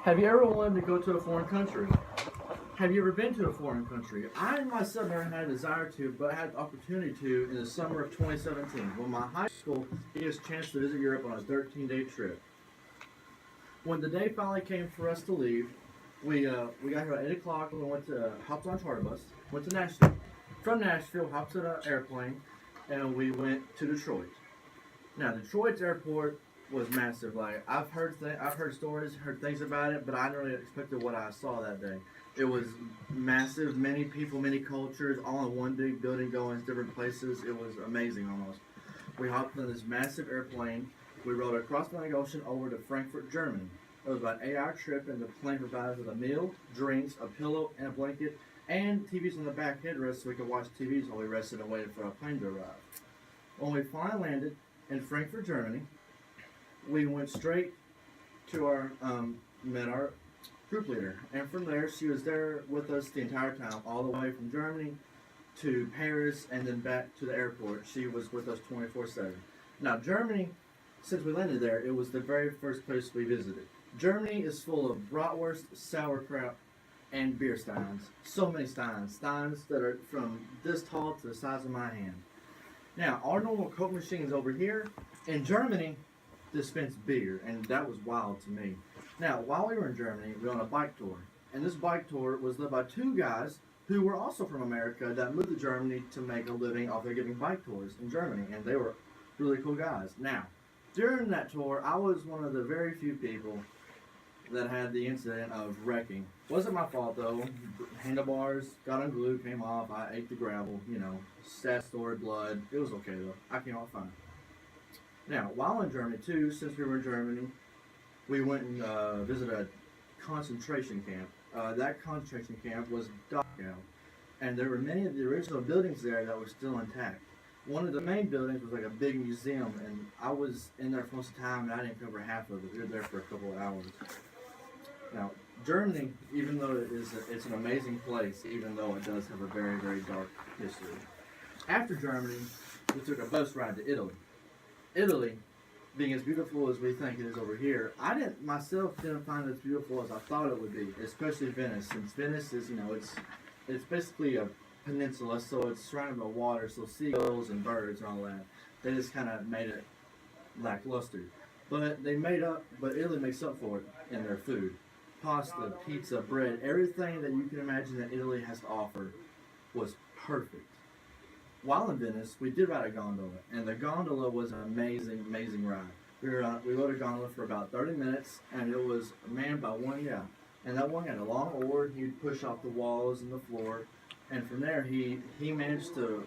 Have you ever wanted to go to a foreign country? Have you ever been to a foreign country? I myself never had a desire to, but I had the opportunity to in the summer of 2017 when my high school gave us a chance to visit Europe on a 13-day trip. When the day finally came for us to leave, we got here at 8 o'clock and we went to hopped on a charter bus, went to Nashville. From Nashville, hopped on an airplane, and we went to Detroit. Now, Detroit's airport was massive. Like I've heard stories, heard things about it, but I never really expected what I saw that day. It was massive, many people, many cultures, all in one big building going to different places. It was amazing almost. We hopped on this massive airplane. We rode across the Atlantic Ocean over to Frankfurt, Germany. It was about an 8-hour trip, and the plane provided us with a meal, drinks, a pillow, and a blanket, and TVs on the back headrest so we could watch TVs while we rested and waited for our plane to arrive. When we finally landed in Frankfurt, Germany, we went straight to met our group leader, and from there she was there with us the entire time, all the way from Germany to Paris and then back to the airport. She was with us 24/7. Now Germany, since we landed there, it was the very first place we visited. Germany is full of bratwurst, sauerkraut, and beer steins. So many steins that are from this tall to the size of my hand. Now our normal Coke machines over here in Germany dispense beer, and that was wild to me. Now, while we were in Germany, we were on a bike tour, and this bike tour was led by two guys who were also from America that moved to Germany to make a living off of giving bike tours in Germany, and they were really cool guys. Now, during that tour, I was one of the very few people that had the incident of wrecking. Wasn't my fault though. Handlebars got unglued, came off. I ate the gravel, stat stored blood. It was okay though. I came out fine. Now, while in Germany too, since we were in Germany, we went and visited a concentration camp. That concentration camp was Dachau, and there were many of the original buildings there that were still intact. One of the main buildings was like a big museum, and I was in there for most of the time, and I didn't cover half of it. We were there for a couple of hours. Now, Germany, even though it's an amazing place, even though it does have a very, very dark history. After Germany, we took a bus ride to Italy. Italy, being as beautiful as we think it is over here, I didn't find it as beautiful as I thought it would be, especially Venice. Since Venice is, it's basically a peninsula, so it's surrounded by water, so seagulls and birds and all that. They just kind of made it lackluster. But Italy makes up for it in their food. Pasta, pizza, bread, everything that you can imagine that Italy has to offer was perfect. While in Venice, we did ride a gondola, and the gondola was an amazing, amazing ride. We rode a gondola for about 30 minutes, and it was manned by one guy. And that one had a long oar. He'd push off the walls and the floor, and from there, he managed to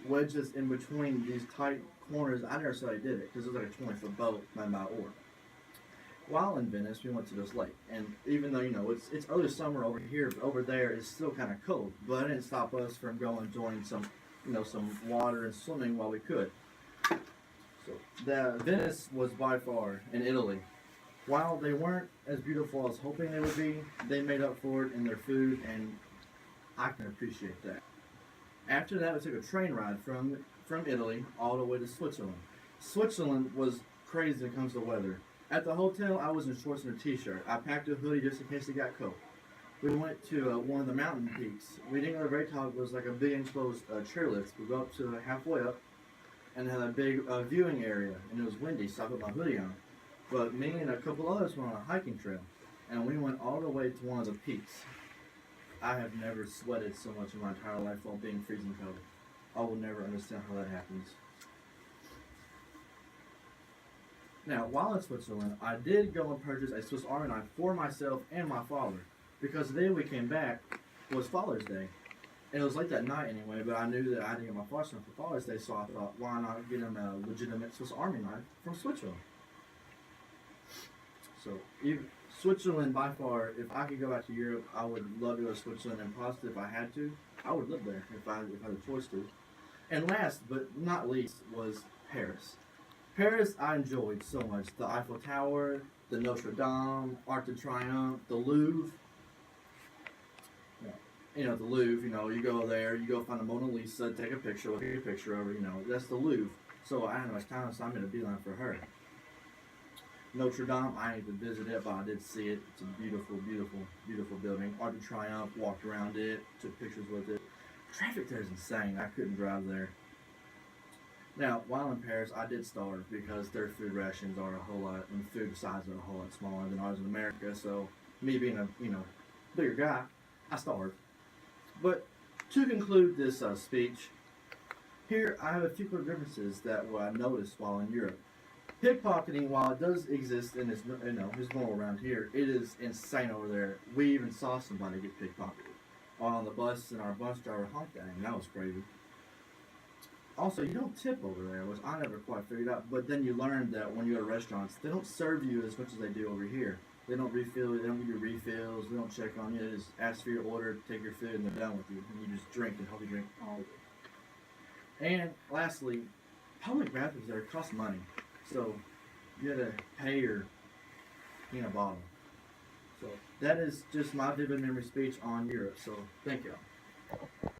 wedge us in between these tight corners. I never saw he did it, because it was like a 20-foot boat manned by oar. While in Venice, we went to this lake, and even though it's early summer over here, but over there it's still kind of cold. But it didn't stop us from going and joining some water and swimming while we could. So Venice was by far in Italy. While they weren't as beautiful as I was hoping they would be, they made up for it in their food, and I can appreciate that. After that, we took a train ride from Italy all the way to Switzerland. Switzerland was crazy when it comes to weather. At the hotel, I was in shorts and a t-shirt. I packed a hoodie just in case it got cold. We went to one of the mountain peaks. We didn't go to the very top. It was like a big enclosed chairlift. We go up to halfway up and had a big viewing area, and it was windy, so I put my hoodie on. But me and a couple others went on a hiking trail, and we went all the way to one of the peaks. I have never sweated so much in my entire life while being freezing cold. I will never understand how that happens. Now, while in Switzerland, I did go and purchase a Swiss Army knife for myself and my father, because the day we came back was Father's Day. And it was late that night anyway, but I knew that I had to get my father something for Father's Day, so I thought, why not get him a legitimate Swiss Army knife from Switzerland? So, Switzerland, by far, if I could go back to Europe, I would love to go to Switzerland, and possibly if I had to, I would live there if I had a choice to. And last but not least was Paris. Paris I enjoyed so much. The Eiffel Tower, the Notre Dame, Arc de Triomphe, the Louvre. The Louvre, you go there, you go find the Mona Lisa, take a picture, look at your picture over, that's the Louvre. So I had much time, so I made a beeline for her. Notre Dame, I ain't even visited it, but I did see it. It's a beautiful, beautiful, beautiful building. Arc de Triomphe, walked around it, took pictures with it. Traffic there is insane. I couldn't drive there. Now, while in Paris, I did starve because their food rations are a whole lot, and food size are a whole lot smaller than ours in America. So, me being a bigger guy, I starved. But to conclude this speech, here I have a few quick differences that what I noticed while in Europe. Pickpocketing, while it does exist and is is normal around here, it is insane over there. We even saw somebody get pickpocketed while on the bus, and our bus driver honked at him. That was crazy. Also, you don't tip over there, which I never quite figured out. But then you learn that when you go to restaurants, they don't serve you as much as they do over here. They don't refill you. They don't give you refills. They don't check on you. They just ask for your order, take your food, and they're done with you. And you just drink and hope you drink all of it. And lastly, public bathrooms there cost money. So you gotta pay your peanut bottle. So that is just my vivid memory speech on Europe. So thank you.